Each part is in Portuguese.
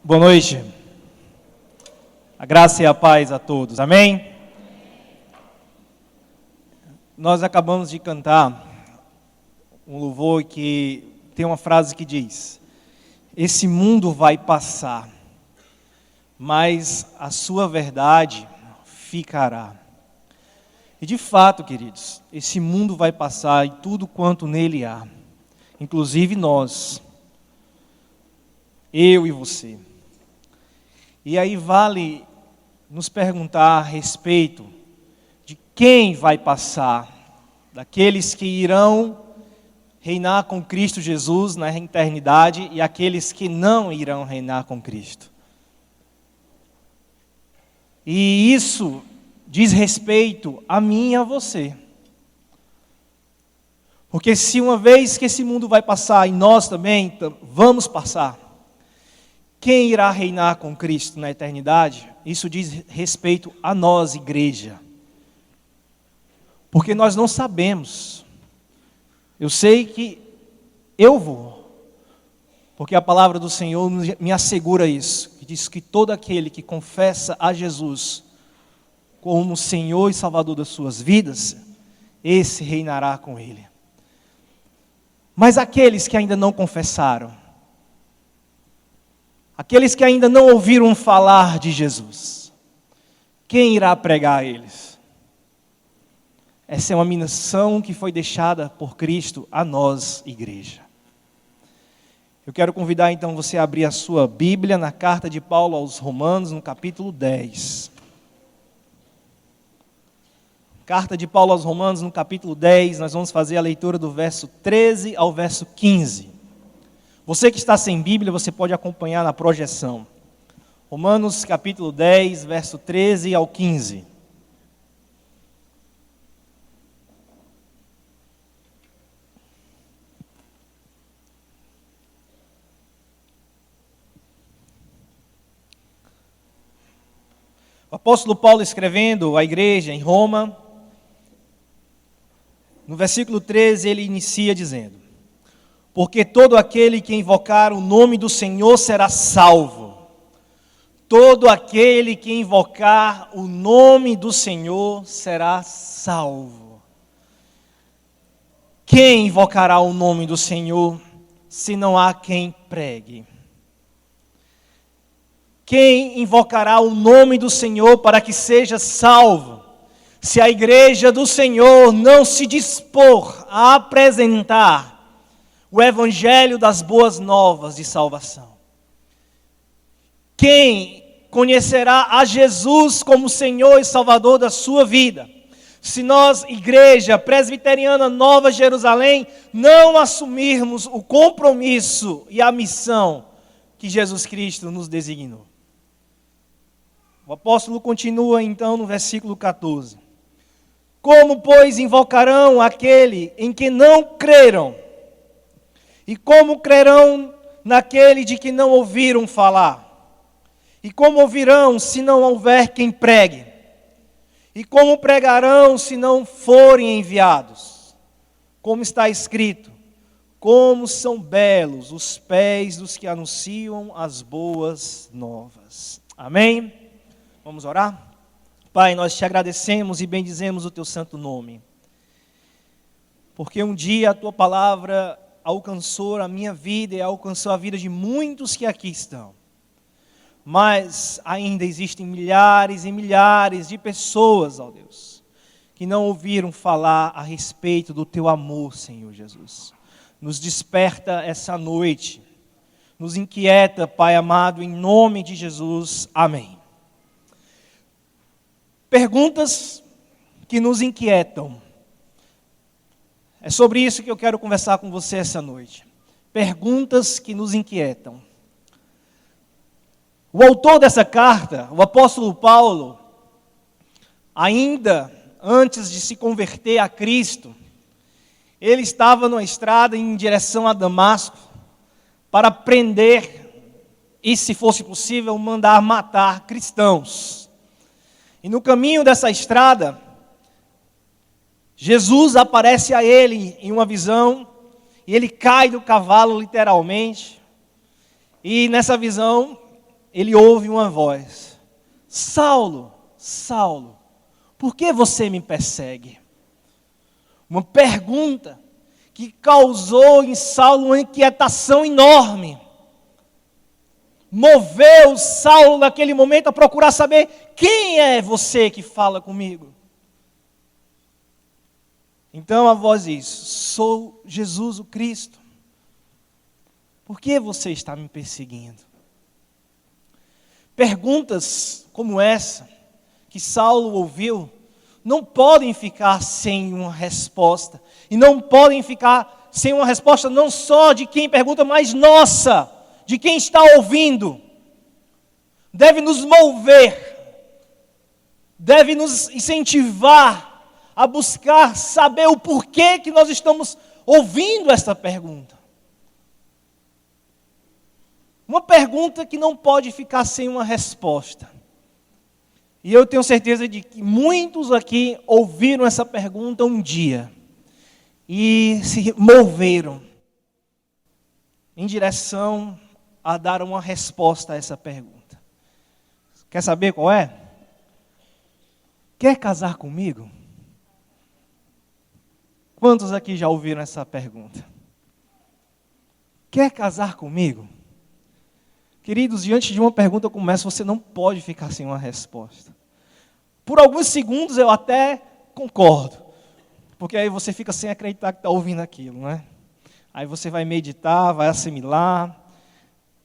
Boa noite. A graça e a paz a todos. Amém? Nós acabamos de cantar um louvor que tem uma frase que diz: esse mundo vai passar, mas a sua verdade ficará. E de fato, queridos, esse mundo vai passar e tudo quanto nele há, inclusive nós, eu e você. E aí vale nos perguntar a respeito de quem vai passar, daqueles que irão reinar com Cristo Jesus na eternidade e aqueles que não irão reinar com Cristo. E isso diz respeito a mim e a você. Porque se uma vez que esse mundo vai passar e nós também vamos passar, quem irá reinar com Cristo na eternidade? Isso diz respeito a nós, igreja. Porque nós não sabemos. Eu sei que eu vou. Porque a palavra do Senhor me assegura isso. Que diz que todo aquele que confessa a Jesus como Senhor e Salvador das suas vidas, esse reinará com Ele. Mas aqueles que ainda não confessaram, aqueles que ainda não ouviram falar de Jesus, quem irá pregar a eles? Essa é uma missão que foi deixada por Cristo a nós, igreja. Eu quero convidar então você a abrir a sua Bíblia na carta de Paulo aos Romanos, no capítulo 10. Carta de Paulo aos Romanos, no capítulo 10, nós vamos fazer a leitura do verso 13 ao verso 15. Você que está sem Bíblia, você pode acompanhar na projeção. Romanos capítulo 10, verso 13 ao 15. O apóstolo Paulo escrevendo à igreja em Roma, no versículo 13 ele inicia dizendo: porque todo aquele que invocar o nome do Senhor será salvo. Todo aquele que invocar o nome do Senhor será salvo. Quem invocará o nome do Senhor, se não há quem pregue? Quem invocará o nome do Senhor para que seja salvo, se a igreja do Senhor não se dispor a apresentar o evangelho das boas novas de salvação? Quem conhecerá a Jesus como Senhor e Salvador da sua vida, se nós, igreja presbiteriana Nova Jerusalém, não assumirmos o compromisso e a missão que Jesus Cristo nos designou? O apóstolo continua então no versículo 14. Como, pois, invocarão aquele em que não creram? E como crerão naquele de que não ouviram falar? E como ouvirão se não houver quem pregue? E como pregarão se não forem enviados? Como está escrito: como são belos os pés dos que anunciam as boas novas. Amém? Vamos orar? Pai, nós te agradecemos e bendizemos o teu santo nome. Porque um dia a tua palavra alcançou a minha vida e alcançou a vida de muitos que aqui estão. Mas ainda existem milhares e milhares de pessoas, ó Deus, que não ouviram falar a respeito do teu amor, Senhor Jesus. Nos desperta essa noite, nos inquieta, Pai amado, em nome de Jesus. Amém. Perguntas que nos inquietam. É sobre isso que eu quero conversar com você essa noite. Perguntas que nos inquietam. O autor dessa carta, o apóstolo Paulo, ainda antes de se converter a Cristo, ele estava numa estrada em direção a Damasco para prender e, se fosse possível, mandar matar cristãos. E no caminho dessa estrada, Jesus aparece a ele em uma visão, e ele cai do cavalo literalmente, e nessa visão ele ouve uma voz: Saulo, Saulo, por que você me persegue? Uma pergunta que causou em Saulo uma inquietação enorme. Moveu Saulo naquele momento a procurar saber: quem é você que fala comigo? Então a voz diz: sou Jesus o Cristo. Por que você está me perseguindo? Perguntas como essa que Saulo ouviu não podem ficar sem uma resposta. E não podem ficar sem uma resposta não só de quem pergunta, mas nossa, de quem está ouvindo. Deve nos mover, deve nos incentivar a buscar saber o porquê que nós estamos ouvindo esta pergunta. Uma pergunta que não pode ficar sem uma resposta. E eu tenho certeza de que muitos aqui ouviram essa pergunta um dia e se moveram em direção a dar uma resposta a essa pergunta. Quer saber qual é? Quer casar comigo? Quantos aqui já ouviram essa pergunta? Quer casar comigo? Queridos, diante de uma pergunta como essa, você não pode ficar sem uma resposta. Por alguns segundos eu até concordo, porque aí você fica sem acreditar que está ouvindo aquilo, né? Aí você vai meditar, vai assimilar,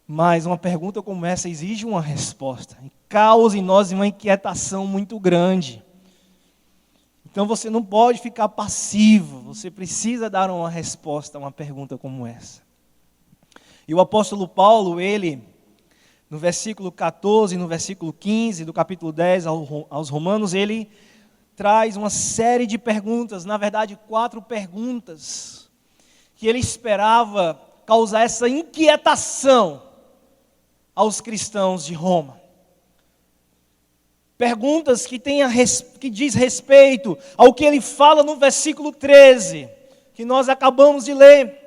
mas uma pergunta como essa exige uma resposta, e causa em nós uma inquietação muito grande. Então você não pode ficar passivo, você precisa dar uma resposta a uma pergunta como essa. E o apóstolo Paulo, ele, no versículo 14 e no versículo 15 do capítulo 10 aos Romanos, ele traz uma série de perguntas, na verdade 4 perguntas, que ele esperava causar essa inquietação aos cristãos de Roma. Perguntas que diz respeito ao que ele fala no versículo 13, que nós acabamos de ler.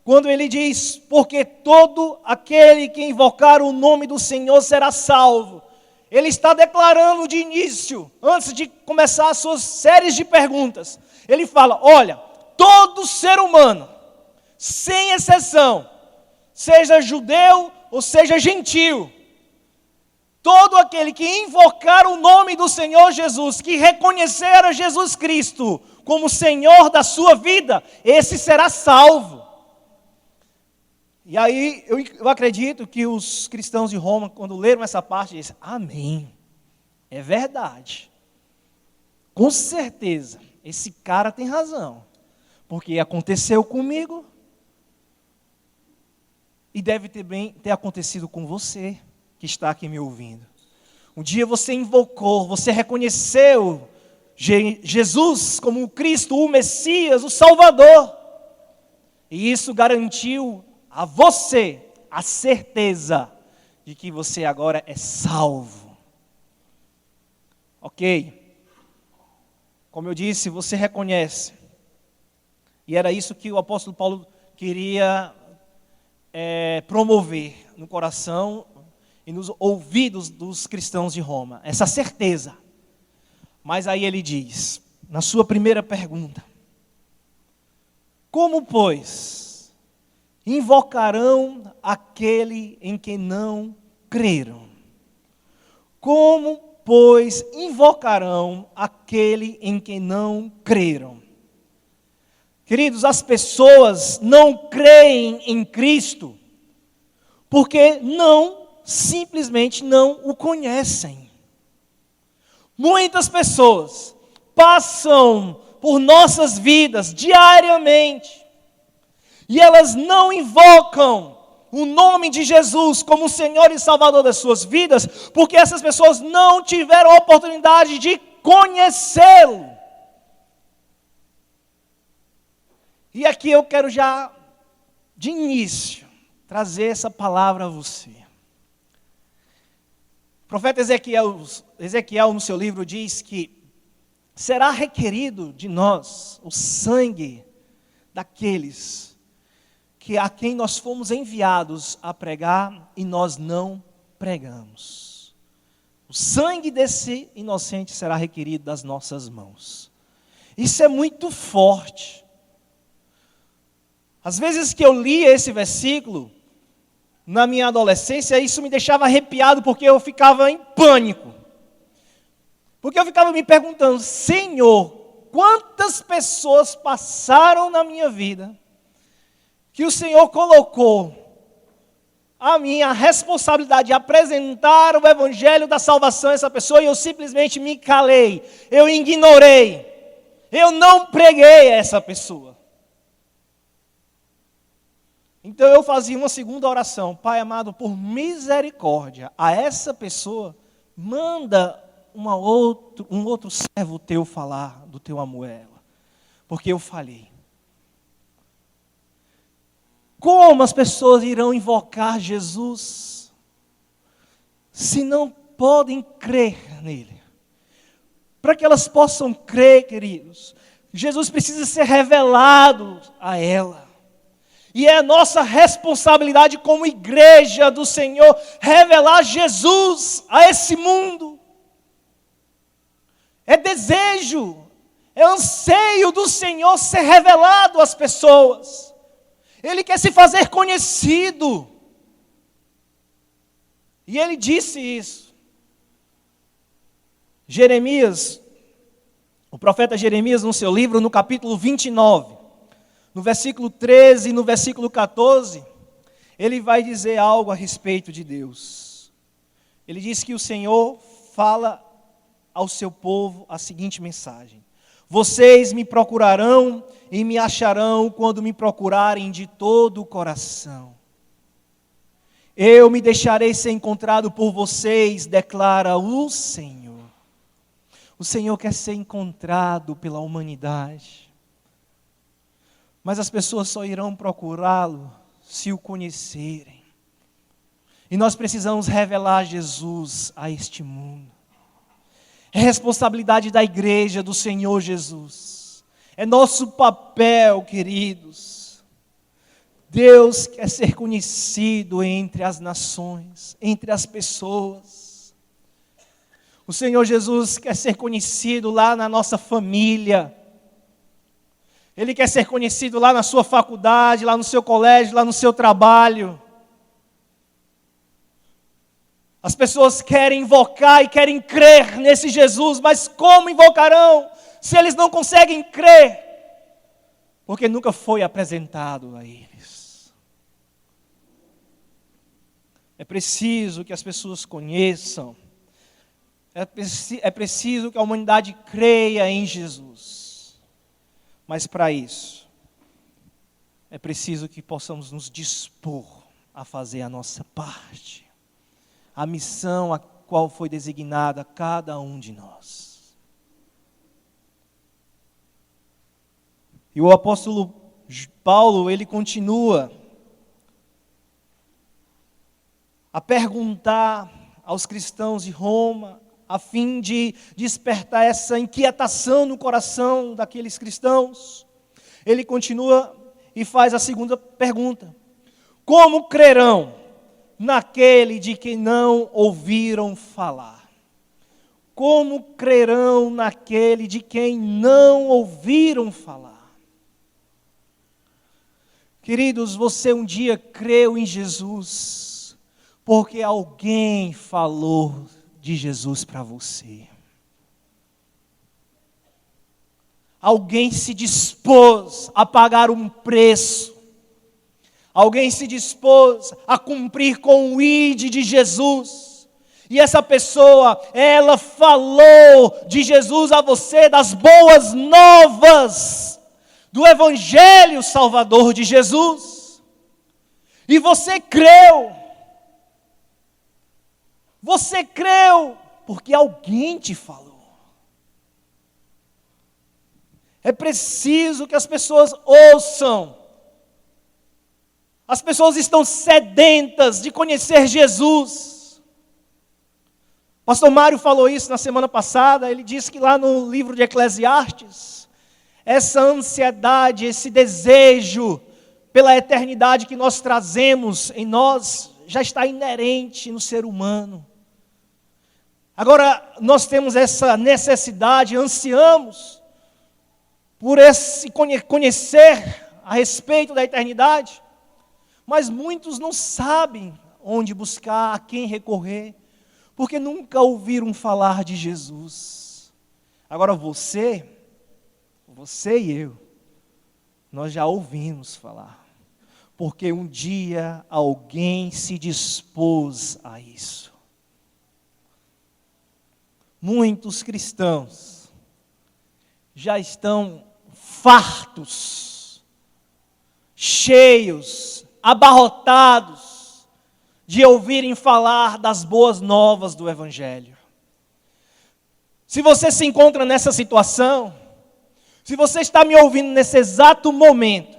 Quando ele diz: porque todo aquele que invocar o nome do Senhor será salvo. Ele está declarando de início, antes de começar as suas séries de perguntas, ele fala: olha, todo ser humano, sem exceção, seja judeu ou seja gentil, todo aquele que invocar o nome do Senhor Jesus, que reconhecer a Jesus Cristo como Senhor da sua vida, esse será salvo. E aí eu acredito que os cristãos de Roma, quando leram essa parte, disseram: amém, é verdade. Com certeza, esse cara tem razão, porque aconteceu comigo e deve também ter acontecido com você que está aqui me ouvindo. Um dia você invocou, você reconheceu Jesus como o Cristo, o Messias, o Salvador. E isso garantiu a você a certeza de que você agora é salvo. Ok? Como eu disse, você reconhece. E era isso que o apóstolo Paulo queria promover no coração e nos ouvidos dos cristãos de Roma. Essa certeza. Mas aí ele diz, na sua primeira pergunta: como, pois, invocarão aquele em quem não creram? Como, pois, invocarão aquele em quem não creram? Queridos, as pessoas não creem em Cristo porque simplesmente não o conhecem. Muitas pessoas passam por nossas vidas diariamente e elas não invocam o nome de Jesus como Senhor e Salvador das suas vidas, porque essas pessoas não tiveram a oportunidade de conhecê-lo. E aqui eu quero já, de início, trazer essa palavra a você. O profeta Ezequiel, no seu livro, diz que será requerido de nós o sangue daqueles a quem nós fomos enviados a pregar e nós não pregamos. O sangue desse inocente será requerido das nossas mãos. Isso é muito forte. Às vezes que eu lia esse versículo, na minha adolescência, isso me deixava arrepiado, porque eu ficava em pânico. Porque eu ficava me perguntando: Senhor, quantas pessoas passaram na minha vida que o Senhor colocou a minha responsabilidade de apresentar o evangelho da salvação a essa pessoa, e eu simplesmente me calei, eu ignorei, eu não preguei a essa pessoa. Então eu fazia uma segunda oração: Pai amado, por misericórdia, a essa pessoa, manda um outro servo teu falar do teu amor a ela, porque eu falhei. Como as pessoas irão invocar Jesus se não podem crer nele? Para que elas possam crer, queridos, Jesus precisa ser revelado a ela. E é nossa responsabilidade como igreja do Senhor revelar Jesus a esse mundo. É desejo, é anseio do Senhor ser revelado às pessoas. Ele quer se fazer conhecido. E ele disse isso. Jeremias, o profeta Jeremias, no seu livro, no capítulo 29, no versículo 13 e no versículo 14, ele vai dizer algo a respeito de Deus. Ele diz que o Senhor fala ao seu povo a seguinte mensagem: vocês me procurarão e me acharão quando me procurarem de todo o coração. Eu me deixarei ser encontrado por vocês, declara o Senhor. O Senhor quer ser encontrado pela humanidade. Mas as pessoas só irão procurá-lo se o conhecerem. E nós precisamos revelar Jesus a este mundo. É responsabilidade da igreja do Senhor Jesus. É nosso papel, queridos. Deus quer ser conhecido entre as nações, entre as pessoas. O Senhor Jesus quer ser conhecido lá na nossa família. Ele quer ser conhecido lá na sua faculdade, lá no seu colégio, lá no seu trabalho. As pessoas querem invocar e querem crer nesse Jesus, mas como invocarão se eles não conseguem crer? Porque nunca foi apresentado a eles. É preciso que as pessoas conheçam. É preciso que a humanidade creia em Jesus. Mas para isso, é preciso que possamos nos dispor a fazer a nossa parte. A missão a qual foi designada a cada um de nós. E o apóstolo Paulo, ele continua a perguntar aos cristãos de Roma, a fim de despertar essa inquietação no coração daqueles cristãos. Ele continua e faz a segunda pergunta: como crerão naquele de quem não ouviram falar? Como crerão naquele de quem não ouviram falar? Queridos, você um dia creu em Jesus, porque alguém falou de Jesus para você. Alguém se dispôs a pagar um preço. Alguém se dispôs a cumprir com o ID de Jesus. E essa pessoa, ela falou de Jesus a você, das boas novas, do Evangelho Salvador de Jesus. E você creu. Você creu porque alguém te falou. É preciso que as pessoas ouçam. As pessoas estão sedentas de conhecer Jesus. Pastor Mário falou isso na semana passada. Ele disse que lá no livro de Eclesiastes, essa ansiedade, esse desejo pela eternidade que nós trazemos em nós, já está inerente no ser humano. Agora, nós temos essa necessidade, ansiamos por esse conhecer a respeito da eternidade, mas muitos não sabem onde buscar, a quem recorrer, porque nunca ouviram falar de Jesus. Agora você e eu, nós já ouvimos falar, porque um dia alguém se dispôs a isso. Muitos cristãos já estão fartos, cheios, abarrotados de ouvirem falar das boas novas do Evangelho. Se você se encontra nessa situação, se você está me ouvindo nesse exato momento,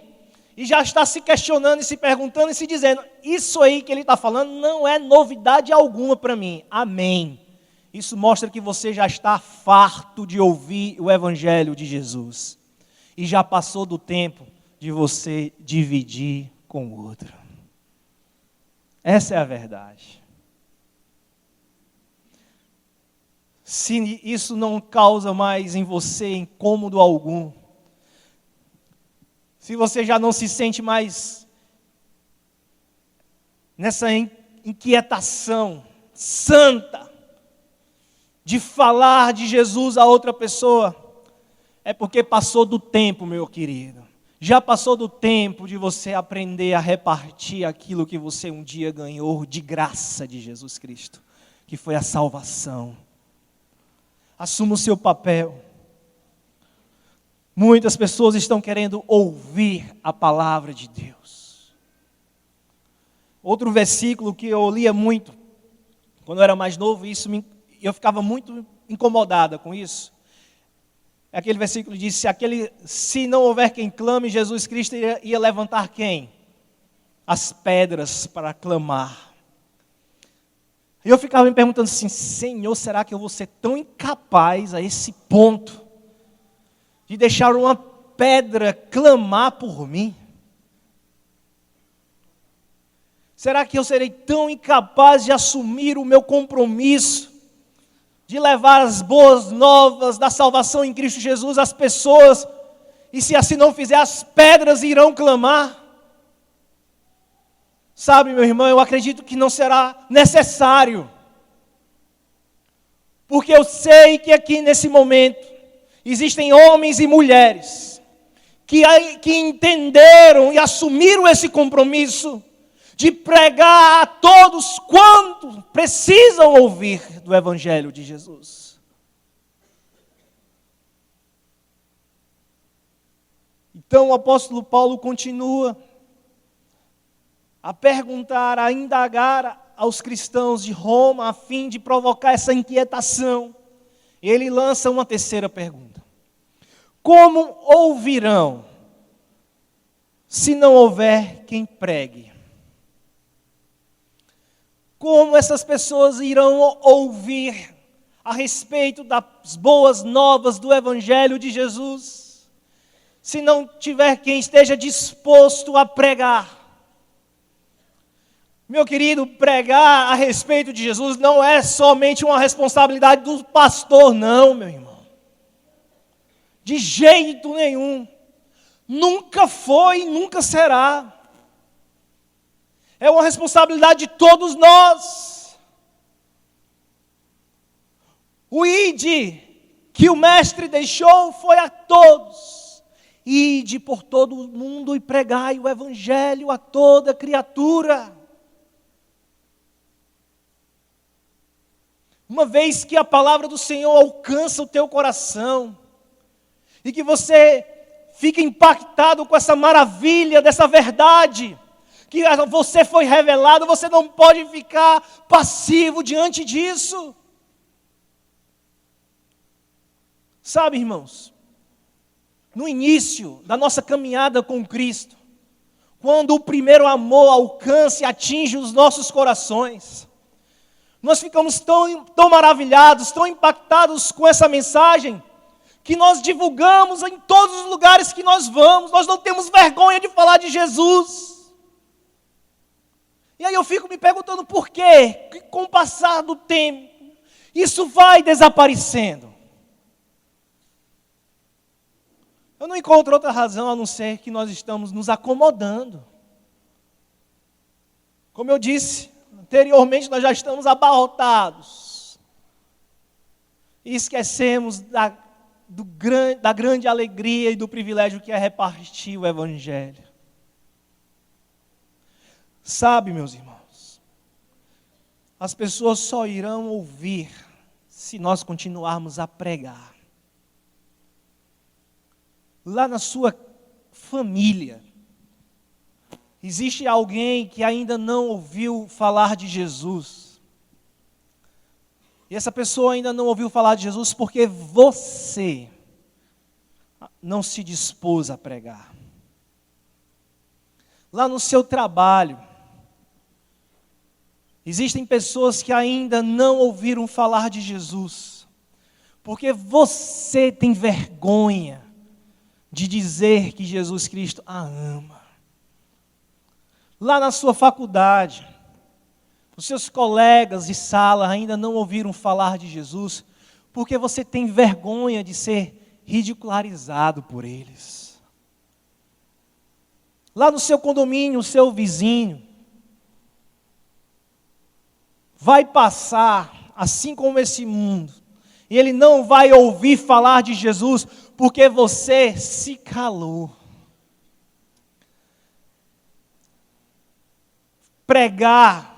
e já está se questionando e se perguntando e se dizendo, isso aí que ele está falando não é novidade alguma para mim. Amém. Isso mostra que você já está farto de ouvir o Evangelho de Jesus. E já passou do tempo de você dividir com o outro. Essa é a verdade. Se isso não causa mais em você incômodo algum, se você já não se sente mais nessa inquietação santa de falar de Jesus a outra pessoa, é porque passou do tempo, meu querido. Já passou do tempo de você aprender a repartir aquilo que você um dia ganhou de graça de Jesus Cristo, que foi a salvação. Assuma o seu papel. Muitas pessoas estão querendo ouvir a palavra de Deus. Outro versículo que eu lia muito, quando eu era mais novo, eu ficava muito incomodada com isso. É aquele versículo que diz, se não houver quem clame, Jesus Cristo ia levantar quem? As pedras para clamar. E eu ficava me perguntando assim, Senhor, será que eu vou ser tão incapaz a esse ponto de deixar uma pedra clamar por mim? Será que eu serei tão incapaz de assumir o meu compromisso, de levar as boas novas da salvação em Cristo Jesus às pessoas, e se assim não fizer, as pedras irão clamar? Sabe, meu irmão, eu acredito que não será necessário, porque eu sei que aqui nesse momento, existem homens e mulheres que entenderam e assumiram esse compromisso de pregar a todos quantos precisam ouvir do Evangelho de Jesus. Então o apóstolo Paulo continua a perguntar, a indagar aos cristãos de Roma, a fim de provocar essa inquietação. Ele lança uma terceira pergunta. Como ouvirão se não houver quem pregue? Como essas pessoas irão ouvir a respeito das boas novas do Evangelho de Jesus, se não tiver quem esteja disposto a pregar? Meu querido, pregar a respeito de Jesus não é somente uma responsabilidade do pastor, não, meu irmão. De jeito nenhum. Nunca foi e nunca será. É uma responsabilidade de todos nós. O ide que o mestre deixou foi a todos. Ide por todo o mundo e pregai o evangelho a toda criatura. Uma vez que a palavra do Senhor alcança o teu coração, e que você fica impactado com essa maravilha dessa verdade, que você foi revelado, você não pode ficar passivo diante disso. Sabe, irmãos, no início da nossa caminhada com Cristo, quando o primeiro amor alcança e atinge os nossos corações, nós ficamos tão maravilhados, tão impactados com essa mensagem, que nós divulgamos em todos os lugares que nós vamos. Nós não temos vergonha de falar de Jesus. E aí eu fico me perguntando por quê, que com o passar do tempo, isso vai desaparecendo. Eu não encontro outra razão a não ser que nós estamos nos acomodando. Como eu disse anteriormente, nós já estamos abarrotados. E esquecemos da grande alegria e do privilégio que é repartir o Evangelho. Sabe, meus irmãos, as pessoas só irão ouvir se nós continuarmos a pregar. Lá na sua família, existe alguém que ainda não ouviu falar de Jesus. E essa pessoa ainda não ouviu falar de Jesus porque você não se dispôs a pregar. Lá no seu trabalho, existem pessoas que ainda não ouviram falar de Jesus, porque você tem vergonha de dizer que Jesus Cristo a ama. Lá na sua faculdade, os seus colegas de sala ainda não ouviram falar de Jesus, porque você tem vergonha de ser ridicularizado por eles. Lá no seu condomínio, o seu vizinho vai passar, assim como esse mundo, e ele não vai ouvir falar de Jesus, porque você se calou. Pregar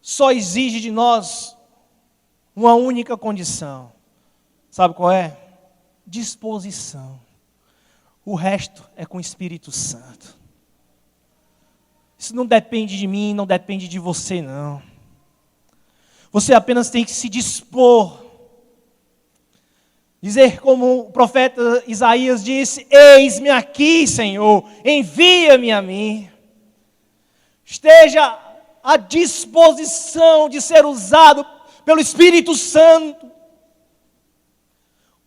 só exige de nós uma única condição. Sabe qual é? Disposição. O resto é com o Espírito Santo. Isso não depende de mim, não depende de você, não. Você apenas tem que se dispor. Dizer como o profeta Isaías disse: eis-me aqui, Senhor, envia-me a mim. Esteja à disposição de ser usado pelo Espírito Santo.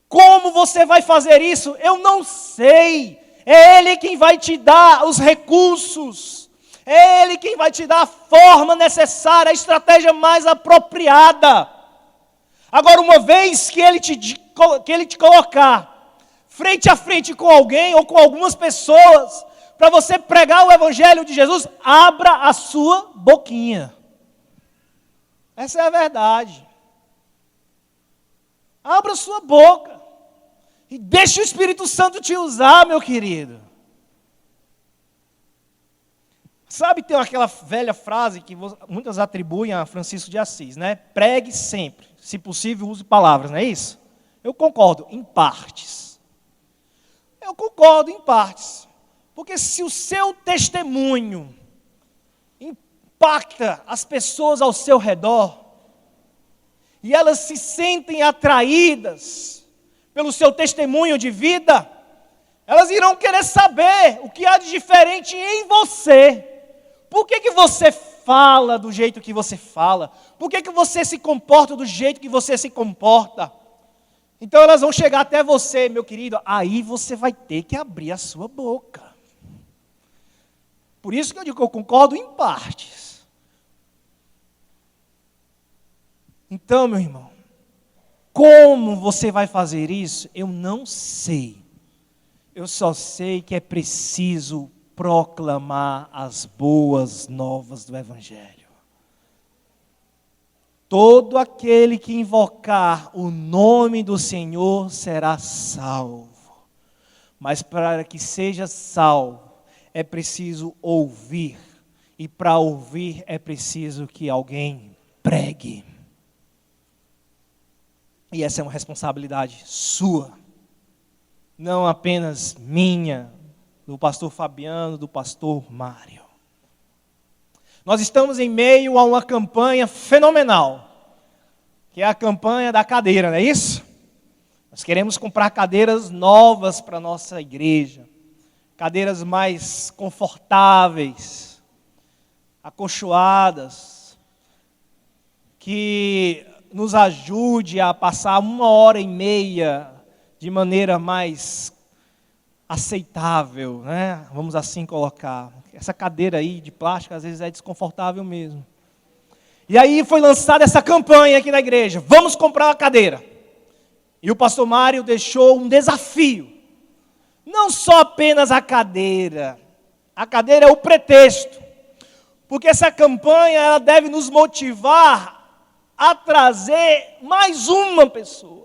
Como você vai fazer isso? Eu não sei. É Ele quem vai te dar os recursos. É Ele quem vai te dar a forma necessária, a estratégia mais apropriada. Agora, uma vez que Ele te colocar frente a frente com alguém ou com algumas pessoas, para você pregar o Evangelho de Jesus, abra a sua boquinha. Essa é a verdade. Abra a sua boca. E deixe o Espírito Santo te usar, meu querido. Sabe, tem aquela velha frase que muitas atribuem a Francisco de Assis, né? Pregue sempre. Se possível, use palavras, não é isso? Eu concordo, em partes. Eu concordo em partes. Porque se o seu testemunho impacta as pessoas ao seu redor, e elas se sentem atraídas pelo seu testemunho de vida, elas irão querer saber o que há de diferente em você. Por que você fala do jeito que você fala? Por que você se comporta do jeito que você se comporta? Então elas vão chegar até você, meu querido, aí você vai ter que abrir a sua boca. Por isso que eu digo que eu concordo em partes. Então, meu irmão, como você vai fazer isso? Eu não sei. Eu só sei que é preciso proclamar as boas novas do Evangelho. Todo aquele que invocar o nome do Senhor será salvo. Mas para que seja salvo, é preciso ouvir. E para ouvir é preciso que alguém pregue. E essa é uma responsabilidade sua. Não apenas minha, do pastor Fabiano, do pastor Mário. Nós estamos em meio a uma campanha fenomenal, que é a campanha da cadeira, não é isso? Nós queremos comprar cadeiras novas para a nossa igreja, cadeiras mais confortáveis, acolchoadas, que nos ajude a passar 1h30 de maneira mais aceitável, né? Vamos assim colocar. Essa cadeira aí de plástico às vezes é desconfortável mesmo. E aí foi lançada essa campanha aqui na igreja, vamos comprar uma cadeira. E o pastor Mário deixou um desafio. Não só apenas a cadeira é o pretexto. Porque essa campanha ela deve nos motivar a trazer mais uma pessoa.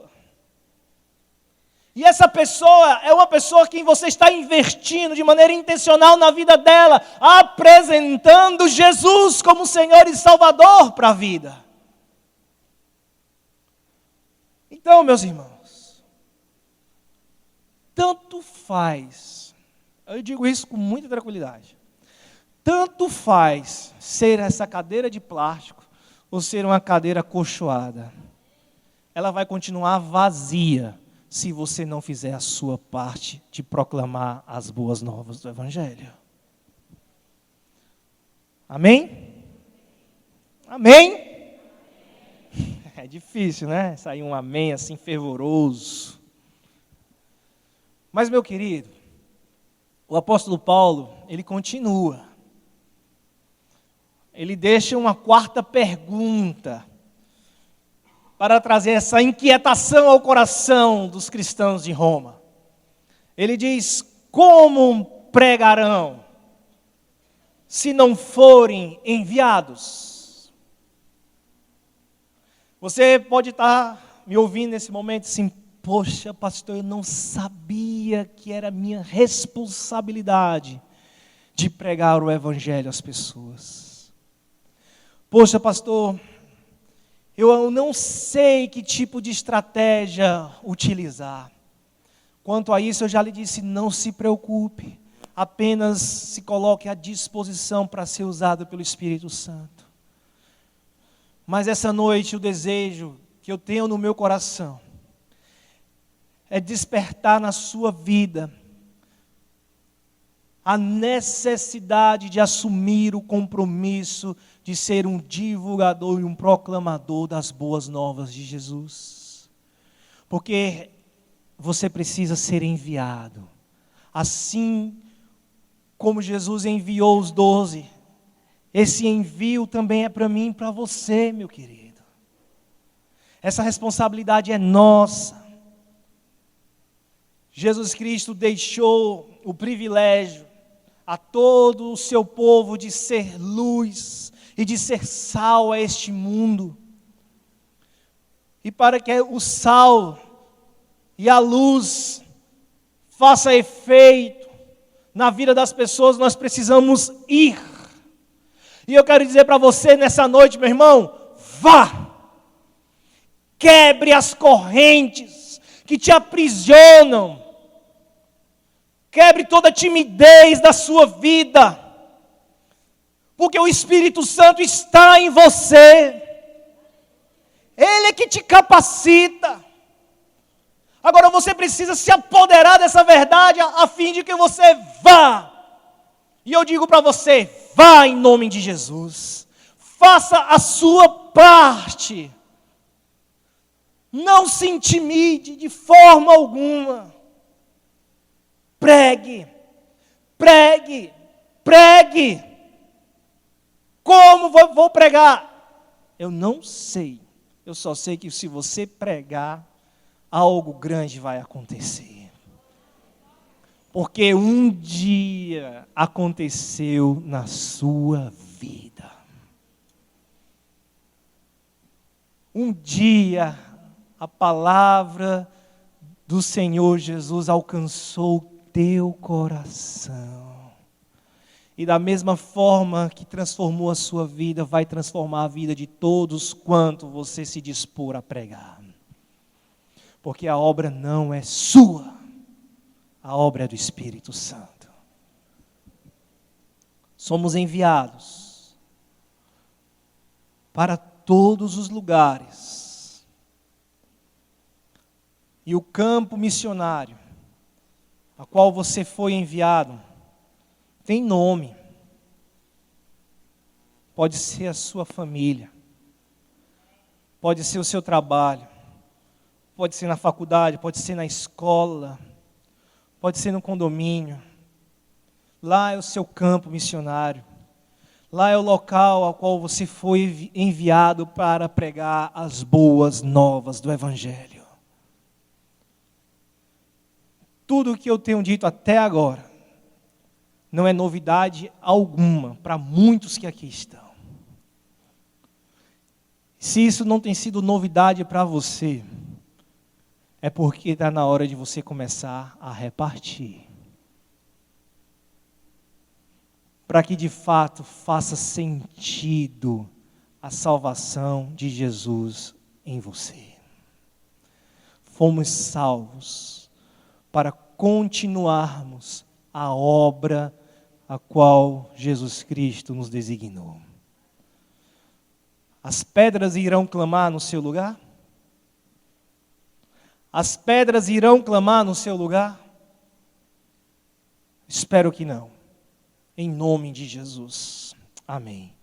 E essa pessoa é uma pessoa que você está investindo de maneira intencional na vida dela, apresentando Jesus como Senhor e Salvador para a vida. Então, meus irmãos, tanto faz, eu digo isso com muita tranquilidade, tanto faz ser essa cadeira de plástico ou ser uma cadeira acolchoada, ela vai continuar vazia se você não fizer a sua parte de proclamar as boas novas do Evangelho. Amém? Amém? É difícil, né? Sair um amém assim fervoroso. Mas, meu querido, o apóstolo Paulo, ele continua. Ele deixa uma quarta pergunta para trazer essa inquietação ao coração dos cristãos de Roma. Ele diz, como pregarão se não forem enviados? Você pode estar me ouvindo nesse momento assim, poxa, pastor, eu não sabia que era minha responsabilidade de pregar o Evangelho às pessoas. Poxa, pastor, eu não sei que tipo de estratégia utilizar. Quanto a isso, eu já lhe disse, não se preocupe. Apenas se coloque à disposição para ser usado pelo Espírito Santo. Mas essa noite, o desejo que eu tenho no meu coração é despertar na sua vida a necessidade de assumir o compromisso de ser um divulgador e um proclamador das boas novas de Jesus. Porque você precisa ser enviado. Assim como Jesus enviou os 12, esse envio também é para mim e para você, meu querido. Essa responsabilidade é nossa. Jesus Cristo deixou o privilégio a todo o seu povo de ser luz e de ser sal a este mundo. E para que o sal e a luz faça efeito na vida das pessoas, nós precisamos ir. E eu quero dizer para você nessa noite, meu irmão, vá! Quebre as correntes que te aprisionam. Quebre toda a timidez da sua vida. Porque o Espírito Santo está em você. Ele é que te capacita. Agora você precisa se apoderar dessa verdade a fim de que você vá. E eu digo para você, vá em nome de Jesus. Faça a sua parte. Não se intimide de forma alguma. Pregue, pregue, pregue. Como vou pregar? Eu não sei. Eu só sei que se você pregar, algo grande vai acontecer. Porque um dia aconteceu na sua vida. Um dia a palavra do Senhor Jesus alcançou teu coração. E da mesma forma que transformou a sua vida, vai transformar a vida de todos quanto você se dispor a pregar. Porque a obra não é sua, a obra é do Espírito Santo. Somos enviados para todos os lugares. E o campo missionário a qual você foi enviado, tem nome. Pode ser a sua família, pode ser o seu trabalho, pode ser na faculdade, pode ser na escola, Pode ser no condomínio. Lá é o seu campo missionário. Lá é o local ao qual você foi enviado para pregar as boas novas do Evangelho. Tudo o que eu tenho dito até agora não é novidade alguma para muitos que aqui estão. Se isso não tem sido novidade para você, é porque está na hora de você começar a repartir. Para que de fato faça sentido a salvação de Jesus em você. Fomos salvos para continuarmos a obra a qual Jesus Cristo nos designou. As pedras irão clamar no seu lugar? As pedras irão clamar no seu lugar? Espero que não. Em nome de Jesus. Amém.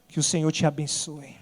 Que o Senhor te abençoe.